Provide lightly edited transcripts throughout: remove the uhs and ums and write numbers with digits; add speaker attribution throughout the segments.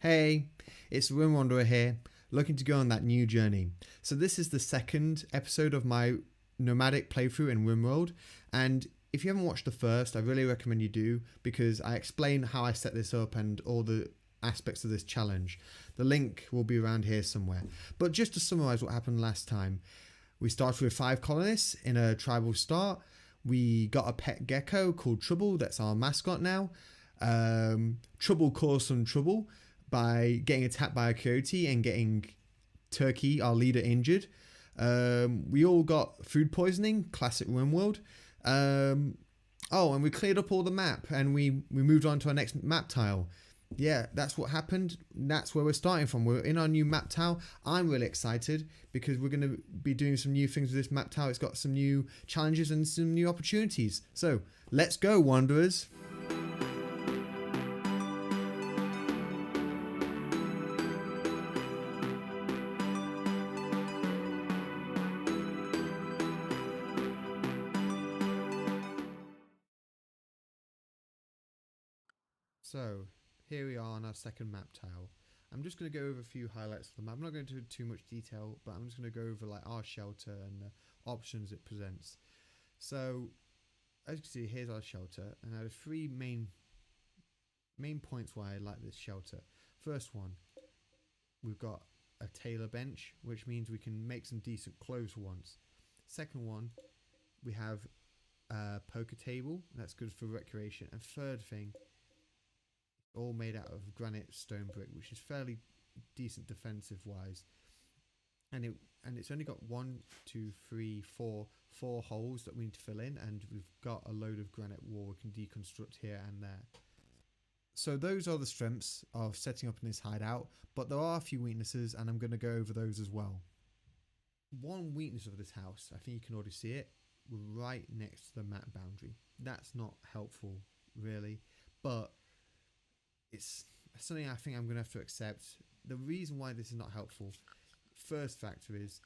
Speaker 1: Hey, it's RimWanderer here, looking to go on that new journey. So this is the second episode of my Nomadic playthrough in RimWorld, and if you haven't watched the first, I really recommend you do, because I explain how I set this up and all the aspects of this challenge. The link will be around here somewhere. But just to summarise what happened last time, we started with 5 colonists in a tribal start. We got a pet gecko called Trouble, that's our mascot now. Trouble caused some trouble by getting attacked by a coyote and getting Turkey, our leader, injured. We all got food poisoning, classic RimWorld. And we cleared up all the map and we moved on to our next map tile. Yeah, that's what happened. That's where we're starting from. We're in our new map tile. I'm really excited because we're going to be doing some new things with this map tile. It's got some new challenges and some new opportunities. So let's go, Wanderers. So here we are on our second map tile. I'm just going to go over a few highlights of the map. I'm not going to do too much detail, but I'm just going to go over like our shelter and the options it presents. So as you can see, here's our shelter, and I have 3 main points why I like this shelter. First one, we've got a tailor bench, which means we can make some decent clothes for once. Second one, we have a poker table. That's good for recreation. And third thing, all made out of granite stone brick, which is fairly decent defensive wise, and it's only got 4 holes that we need to fill in, and we've got a load of granite wall we can deconstruct here and there. So those are the strengths of setting up in this hideout, but there are a few weaknesses, and I'm going to go over those as well. One weakness of this house, I think you can already see it, right next to the map boundary. That's not helpful really, but it's something I think I'm going to have to accept. The reason why this is not helpful, first factor is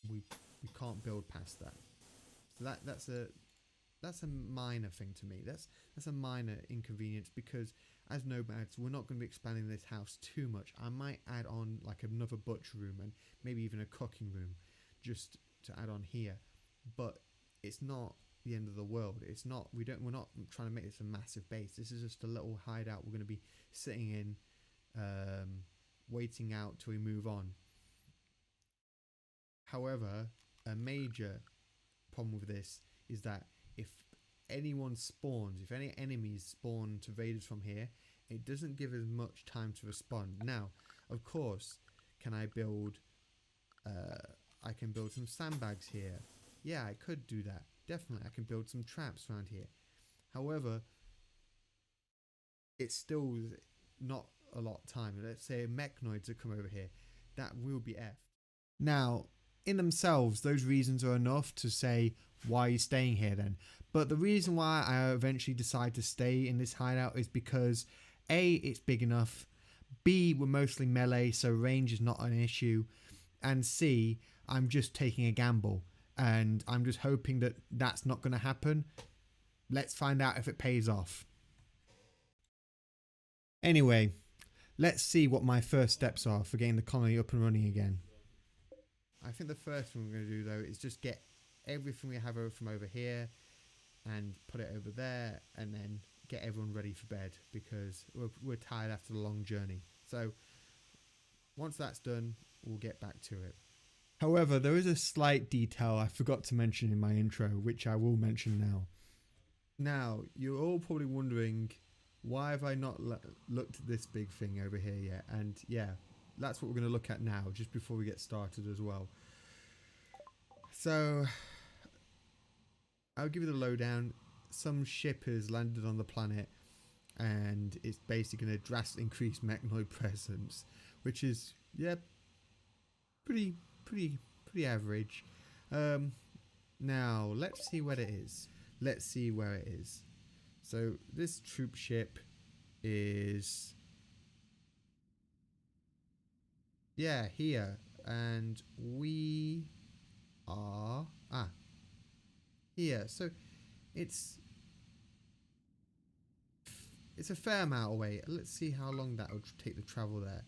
Speaker 1: we can't build past that. So that's a minor thing to me. That's a minor inconvenience, because as nomads we're not going to be expanding this house too much. I might add on like another butcher room and maybe even a cooking room just to add on here, but it's not the end of the world. It's not, we're not trying to make this a massive base. This is just a little hideout we're going to be sitting in, waiting out till we move on. However, a major problem with this is that if anyone spawns, if any enemies spawn to raiders from here, it doesn't give us much time to respond. Now, of course, can I build I can build some sandbags here. Yeah, I could do that. Definitely, I can build some traps around here. However, it's still not a lot of time. Let's say mechnoids that come over here, that will be effed. Now, in themselves, those reasons are enough to say, why are you staying here then? But the reason why I eventually decide to stay in this hideout is because A, it's big enough, B, we're mostly melee, so range is not an issue, and C, I'm just taking a gamble. And I'm just hoping that that's not going to happen. Let's find out if it pays off. Anyway, let's see what my first steps are for getting the colony up and running again. I think the first thing we're going to do though is just get everything we have over from over here and put it over there, and then get everyone ready for bed, because we're tired after the long journey. So once that's done, we'll get back to it. However, there is a slight detail I forgot to mention in my intro, which I will mention now. Now, you're all probably wondering, why have I not looked at this big thing over here yet? And yeah, that's what we're going to look at now, just before we get started as well. So, I'll give you the lowdown. Some ship has landed on the planet, and it's basically going to drastically increase mechnoid presence, which is, yeah, pretty average. Now let's see where it is. So this troop ship is here, and we are here. So it's it's a fair amount away. Let's see how long that would take to travel there.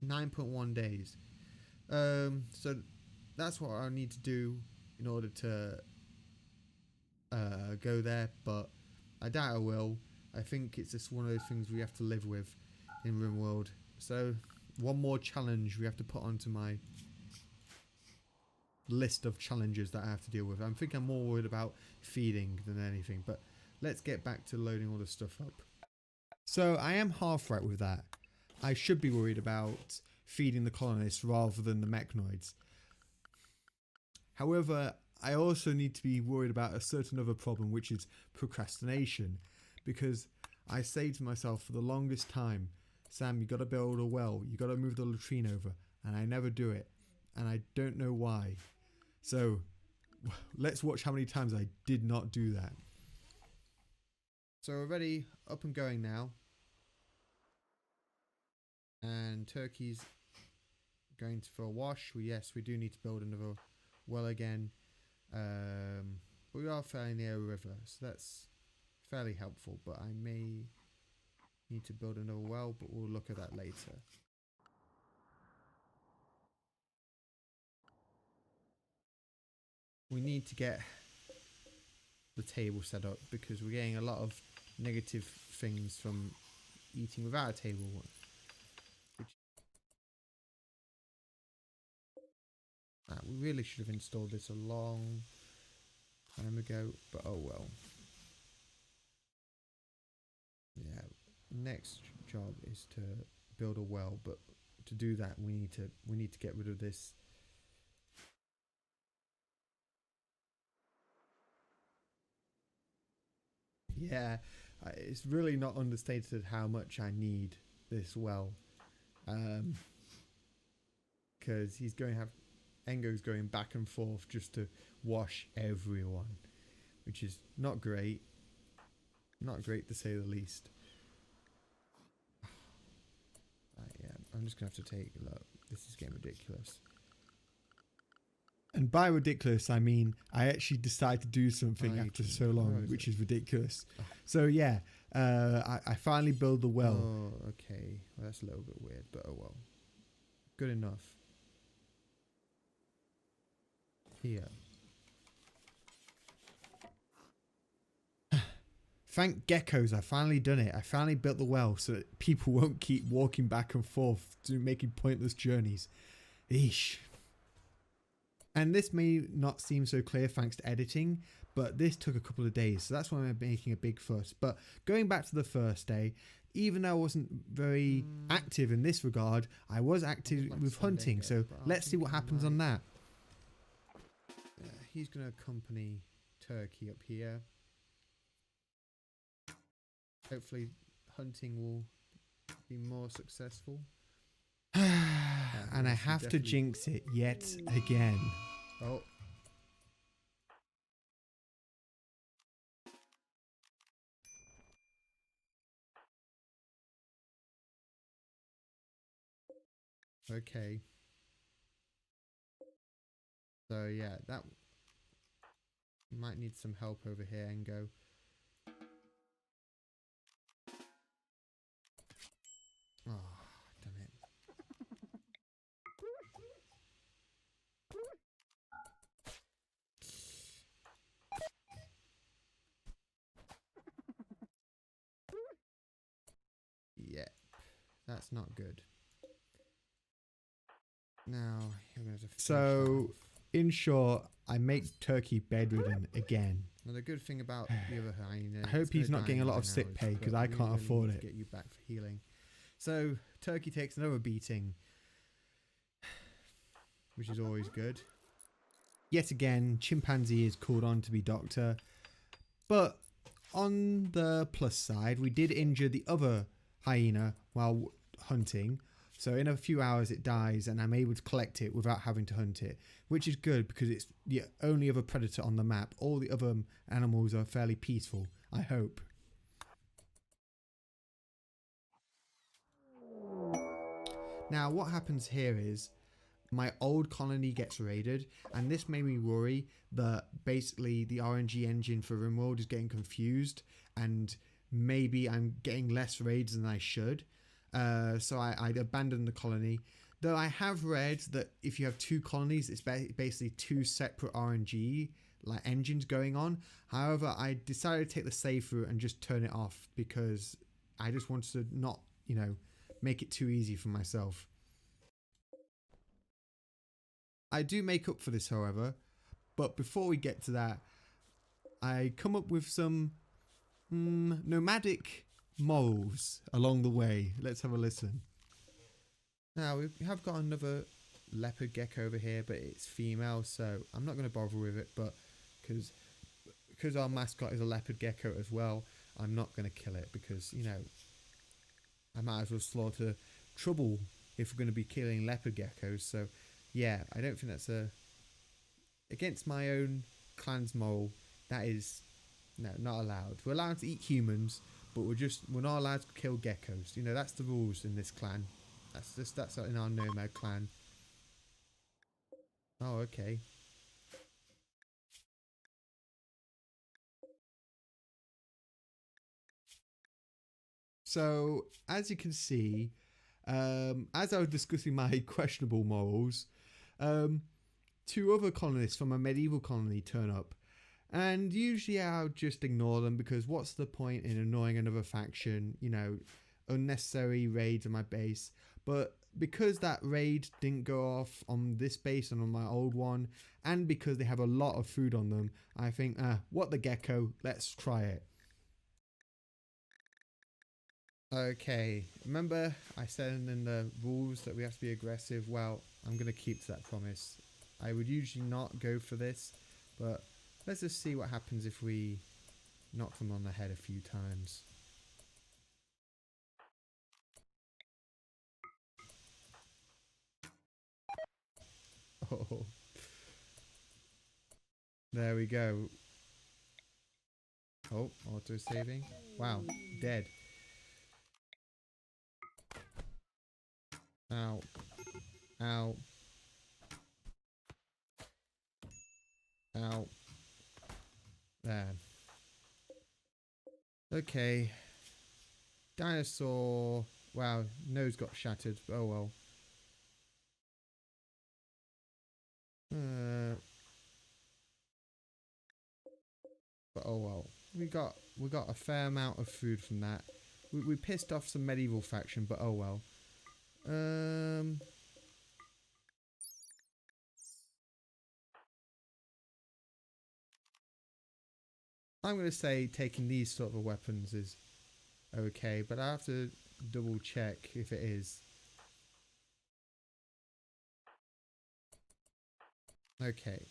Speaker 1: 9.1 days. So that's what I need to do in order to go there, but I doubt I will. I think it's just one of those things we have to live with in RimWorld. So one more challenge we have to put onto my list of challenges that I have to deal with. I think I'm more worried about feeding than anything, but let's get back to loading all the stuff up. So I am half right with that. I should be worried about feeding the colonists rather than the mechanoids. However, I also need to be worried about a certain other problem, which is procrastination, because I say to myself for the longest time, Sam, you got to build a well, you got to move the latrine over, and I never do it, and I don't know why. So let's watch how many times I did not do that. So we're ready, up and going now, and turkey's going for a wash. Well, yes, we do need to build another well again. We are fairly near a river, so that's fairly helpful, but I may need to build another well, but we'll look at that later. We need to get the table set up because we're getting a lot of negative things from eating without a table. We really should have installed this a long time ago, but oh well. Yeah, next job is to build a well, but to do that we need to get rid of this. Yeah, it's really not understated how much I need this well, because he's going to have Engo's going back and forth just to wash everyone, which is not great. Not great to say the least. Yeah, I'm just going to have to take a look. This is getting ridiculous. And by ridiculous, I mean I actually decided to do something after so long, which is ridiculous. Oh. So yeah, I finally build the well. Oh, okay. Well, that's a little bit weird, but oh well. Good enough. Here. Thank geckos, I finally done it. I finally built the well so that people won't keep walking back and forth to making pointless journeys. Eesh. And this may not seem so clear thanks to editing, but this took a couple of days, so that's why I'm making a big fuss. But going back to the first day, even though I wasn't very active in this regard, I was active with hunting, so let's see what happens on that. He's going to accompany Turkey up here. Hopefully hunting will be more successful. And I have to jinx it yet again. Oh. Okay. So yeah, that might need some help over here, Engo. Oh, damn it. Yeah, that's not good. Now, you're going to have to so, in short, I make Turkey bedridden again. Now, the good thing about the other hyena, I hope he's not getting a lot of sick pay because I can't afford it. Get you back for healing. So, Turkey takes another beating, which is always good. Yet again, Chimpanzee is called on to be doctor. But on the plus side, we did injure the other hyena while hunting. So in a few hours it dies and I'm able to collect it without having to hunt it, which is good because it's the only other predator on the map. All the other animals are fairly peaceful, I hope. Now what happens here is my old colony gets raided, and this made me worry that basically the RNG engine for RimWorld is getting confused, and maybe I'm getting less raids than I should. So I abandoned the colony. Though I have read that if you have two colonies, it's basically two separate RNG like engines going on. However, I decided to take the safe route and just turn it off because I just wanted to not, make it too easy for myself. I do make up for this, however, but before we get to that, I come up with some nomadic morals along the way. Let's have a listen. Now, we have got another leopard gecko over here, but it's female, so I'm not going to bother with it, but because our mascot is a leopard gecko as well, I'm not going to kill it because, I might as well slaughter trouble if we're going to be killing leopard geckos. So, yeah, I don't think that's against my own clan's moral. That is, no, not allowed. We're allowed to eat humans, but we're not allowed to kill geckos. That's the rules in this clan. That's in our nomad clan. Oh, okay. So, as you can see, as I was discussing my questionable morals, two other colonists from a medieval colony turn up. And usually I'll just ignore them because what's the point in annoying another faction, unnecessary raids on my base. But because that raid didn't go off on this base and on my old one, and because they have a lot of food on them, I think, what the gecko, let's try it. Okay, remember I said in the rules that we have to be aggressive? Well, I'm going to keep to that promise. I would usually not go for this, but let's just see what happens if we knock them on the head a few times. Oh, there we go. Oh, auto saving. Wow, dead. Ow. Ow. Ow. There. Okay. Dinosaur. Wow, nose got shattered. Oh well. But oh well. We got a fair amount of food from that. We pissed off some medieval faction, but oh well. I'm going to say taking these sort of weapons is okay, but I have to double check if it is. Okay.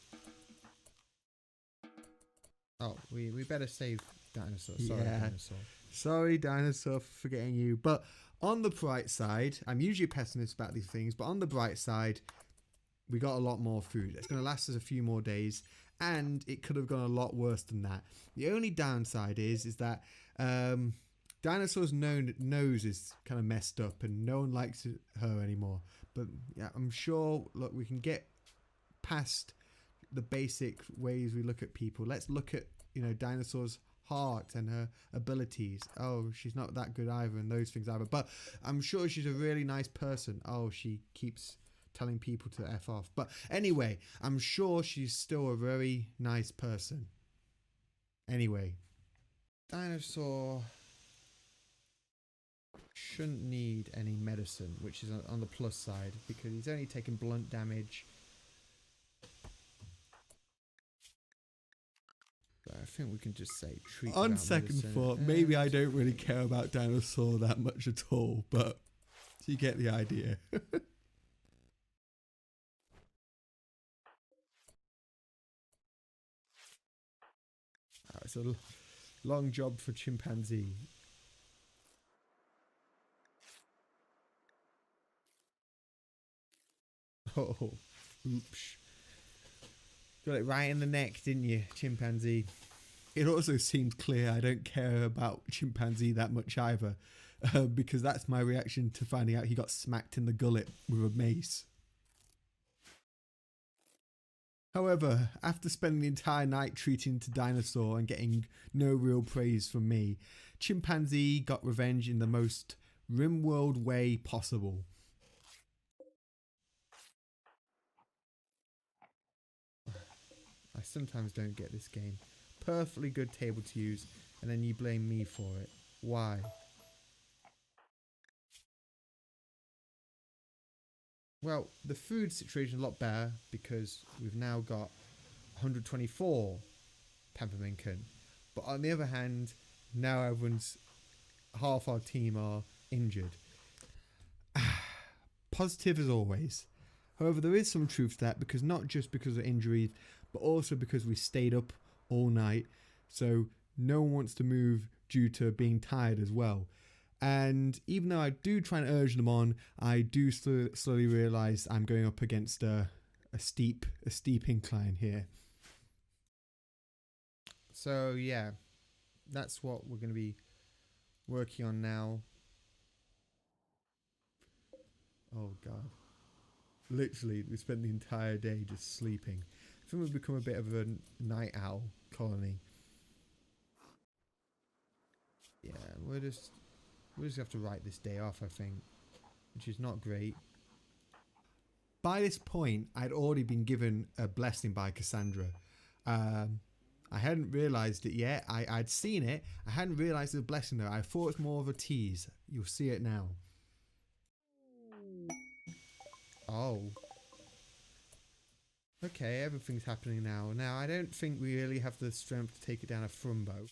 Speaker 1: Oh, we better save Dinosaur. Sorry, yeah. Dinosaur. Sorry, Dinosaur, for forgetting you. But on the bright side, I'm usually a pessimist about these things, but on the bright side, we got a lot more food. It's going to last us a few more days, and it could have gone a lot worse than that. The only downside is that Dinosaur's nose is kind of messed up, and no one likes her anymore. But yeah, I'm sure, look, we can get past the basic ways we look at people. Let's look at, Dinosaur's heart and her abilities. Oh, she's not that good either, and those things either. But I'm sure she's a really nice person. Oh, she keeps telling people to F off. But anyway, I'm sure she's still a very nice person. Anyway, Dinosaur shouldn't need any medicine, which is on the plus side, because he's only taking blunt damage. I think we can just say treat. On second thought, maybe I don't really care about Dinosaur that much at all, but you get the idea. It's a long job for Chimpanzee. Oh, oops. Got it right in the neck, didn't you, Chimpanzee? It also seemed clear I don't care about Chimpanzee that much either, because that's my reaction to finding out he got smacked in the gullet with a mace. However, after spending the entire night treating to dinosaur and getting no real praise from me, Chimpanzee got revenge in the most RimWorld way possible. I sometimes don't get this game. Perfectly good table to use, and then you blame me for it. Why? Well, the food situation is a lot better because we've now got 124 pepperminkin. But on the other hand, now half our team are injured. Positive as always. However, there is some truth to that, because not just because of injuries, but also because we stayed up all night. So no one wants to move due to being tired as well. And even though I do try and urge them on, I do slowly realise I'm going up against a steep incline here. So yeah, that's what we're going to be working on now. Oh god. Literally, we spent the entire day just sleeping. I think we've become a bit of a night owl colony. Yeah, we'll just have to write this day off, I think, which is not great. By this point, I'd already been given a blessing by Cassandra. I hadn't realised it yet. I'd seen it. I hadn't realised the blessing though. I thought it was more of a tease. You'll see it now. Oh. Okay, everything's happening now. Now, I don't think we really have the strength to take it down a Frumbo.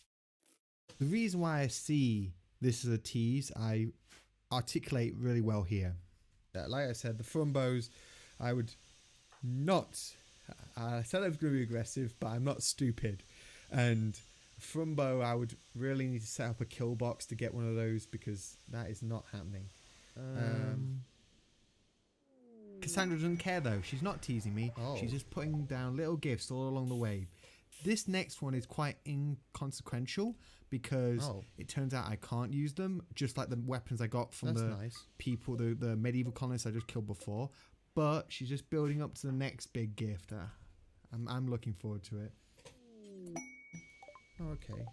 Speaker 1: The reason why I see this as a tease, I articulate really well here. Like I said, the Frumbos, I would not... I said I was going to be aggressive, but I'm not stupid. And Frumbo, I would really need to set up a kill box to get one of those, because that is not happening. Cassandra doesn't care though. She's not teasing me. Oh. She's just putting down little gifts all along the way. This next one is quite inconsequential because it turns out I can't use them, just like the weapons I got from people, the medieval colonists I just killed before. But she's just building up to the next big gift. I'm looking forward to it. Okay.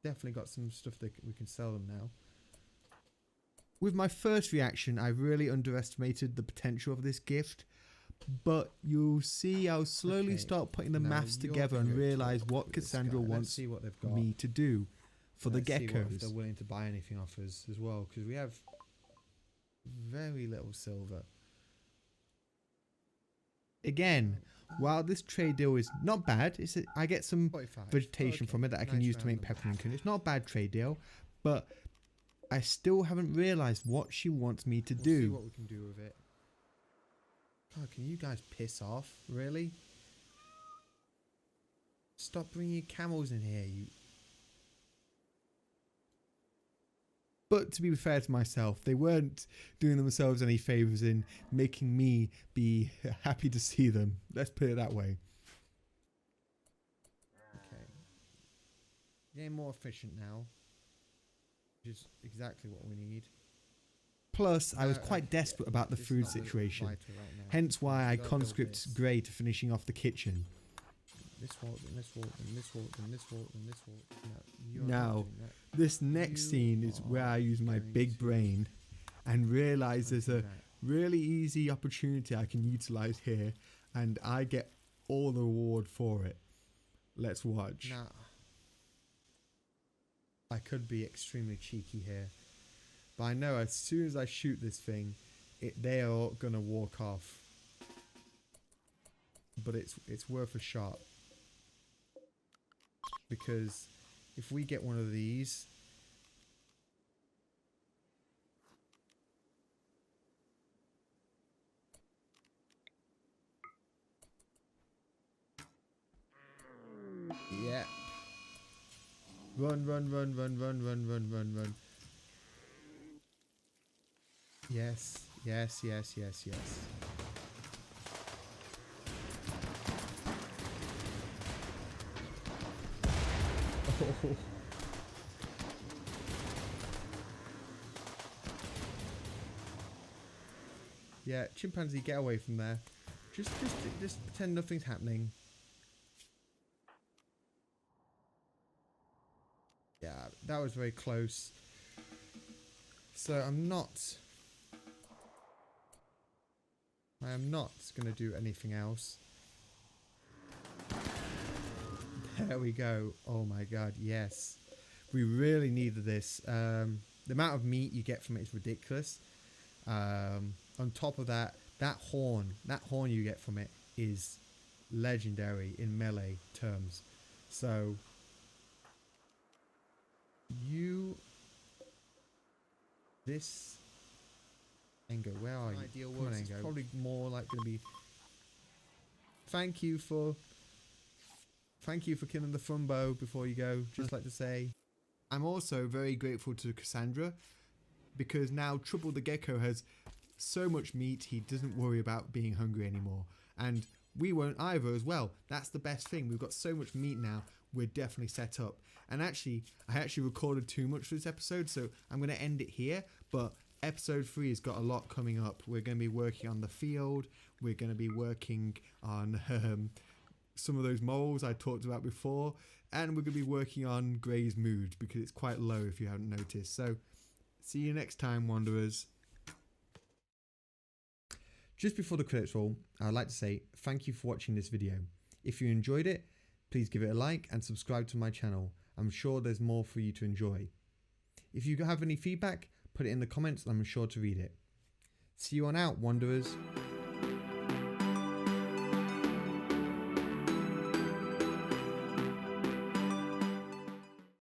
Speaker 1: Definitely got some stuff that we can sell them now. With my first reaction, I really underestimated the potential of this gift. But you'll see I'll slowly start putting the maths together and realise what Cassandra wants me to do for the geckos. See if they're willing to buy anything off us as well, because we have very little silver. Again, while this trade deal is not bad, I get some vegetation from it that I can use to make pepperminkin. It's not a bad trade deal, but I still haven't realised what she wants me to do. See what we can do with it. God, can you guys piss off? Really? Stop bringing camels in here, you... But to be fair to myself, they weren't doing themselves any favours in making me be happy to see them. Let's put it that way. Okay. Getting more efficient now. Which is exactly what we need. Plus, I was quite desperate about the food situation. Hence why I conscript Grey to finishing off the kitchen. This wall, and this wall, and this wall, and this wall, and this wall. Now, this next scene is where I use my big brain and realise there's a really easy opportunity I can utilise here, and I get all the reward for it. Let's watch. Now, I could be extremely cheeky here, but I know as soon as I shoot this thing, they are gonna walk off. But it's worth a shot, because if we get one of these, yeah. Run, run, run, run, run, run, run, run, run. Yes, yes, yes, yes, yes. Oh. Yeah, chimpanzee, get away from there. Just pretend nothing's happening. Yeah, that was very close. So I am not going to do anything else. There we go. Oh my god, yes. We really needed this. The amount of meat you get from it is ridiculous. On top of that, that horn you get from it is legendary in melee terms. So this Engo, where are you?
Speaker 2: Ideal
Speaker 1: Come on,
Speaker 2: works.
Speaker 1: Engo. Probably more like going to be. Thank you for killing the Fumbo before you go. Just like to say, I'm also very grateful to Cassandra because now Trouble the Gecko has so much meat he doesn't worry about being hungry anymore, and we won't either as well. That's the best thing. We've got so much meat now. We're definitely set up. And actually, I actually recorded too much for this episode, so I'm going to end it here. But episode 3 has got a lot coming up. We're going to be working on the field. We're going to be working on some of those moles I talked about before. And we're going to be working on Gray's mood because it's quite low if you haven't noticed. So, see you next time, Wanderers. Just before the credits roll, I'd like to say thank you for watching this video. If you enjoyed it, please give it a like and subscribe to my channel. I'm sure there's more for you to enjoy. If you have any feedback, put it in the comments and I'm sure to read it. See you on out, Wanderers.